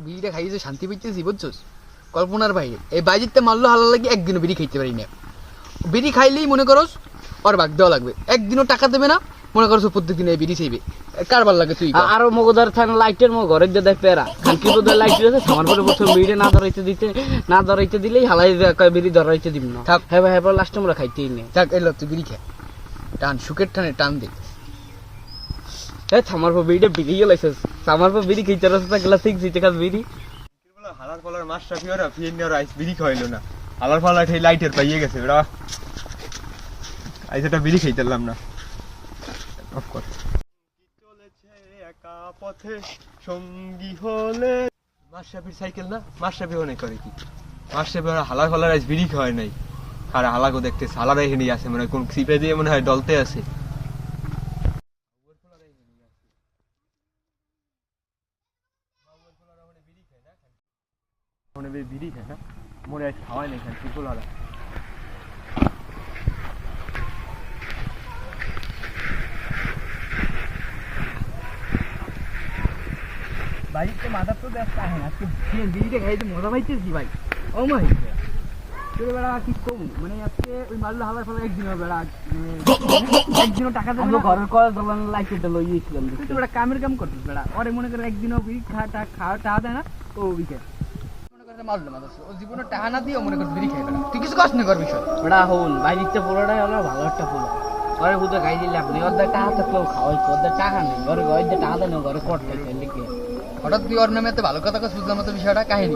বিড়িটা খাইয়ে শান্তি পাইতেছি বুঝছস, কল্পনার বাইরে। এই বাইজিতে মারলো হালা লাগে, একদিনও বিড়ি খাইতে পারি না। বিড়ি খাইলেই মনে করস ওর ভাগ দেওয়া লাগবে, একদিনও টাকা দেবে না, মনে করছো প্রত্যেকদিন এই বিড়ি চাইবে। কারবার লাগে তুই আরো মগদার থান লাইটের মো ঘরের যে দেয় পেরা খানকি বোধহয় লাইট আছে আমার পরে প্রথম বিড়ি না ধরাইতে দিলেই হালাই বিড়ি ধরাইতে দিব না। থাক হ্যাঁ হ্যাঁ লাস্ট আমরা খাইতেই নেই। থাক এলো তুই বিড়ি খা, টান সুখের টানে টান দে। হ্যাঁ থামার পর বিড়িটা বিড়িয়ে লাইছিস, থামার পর বিড়ি খাইতে রাস্তা গেলা ঠিক জিতে খাস বিড়ি। হালার পালার মাছটা ফিওরা ফিয়ের রাইস বিড়ি খাইলো না, হালার পালা ঠেই লাইটের পাইয়ে গেছে ওরা আইসটা বিড়ি খাইতেলাম না। অফ কর চলেছে একা পথে সঙ্গী হলে মাশরাফির সাইকেল না, মাশরাফি অনেক করে কি মাশরাফি ওরা হালার পালার রাইস বিড়ি খাওয়ায় নাই। আর হালাকো দেখতে হালার এখানেই আছে, মানে কোন সিপে দিয়ে মনে হয় ডলতে আছে। বিড়ি খায় না মনে হয় খাওয়াই নাই খান ত্রিপুল হারা। বাইকটা মাথা তো ব্যস্ত আছে না, আজকে বিড়িটা খাইতে মজা পাইতেছি ভাই। ও মাই তোর বেড়া কি কম, মানে আজকে ওই মারলো হালার ফলে একদিনও বেড়া একদিনও টাকা দেবে না। ঘরের কল দোকান লাইটটা লই গিয়েছিলাম, তুই তো বেড়া কামের কাম করতিস বেড়া, ওরে মনে করে একদিনও বিড়ি খাওয়া টাকা দেয় না। ও বিকে মনে করে মারলো মাথা, ও জীবনে টাকা না দিয়ে মনে করে বিড়ি খাই বেড়া। তুই কিছু কষ্ট না করবি সব ওটা হন বাইরিতে পোলাটাই হলো ভালো একটা পোলা। ঘরে বুঝে খাই দিলে আপনি ওদের টাকা থাকলেও খাওয়াই, ওদের টাকা নেই ঘরে, ঘরে টাকা দেয় না ঘরে কট খাইছে লিখে। হঠাৎ তুই ওর নামে এত ভালো কথা বুঝলাম তো বিষয়টা কাহিনী।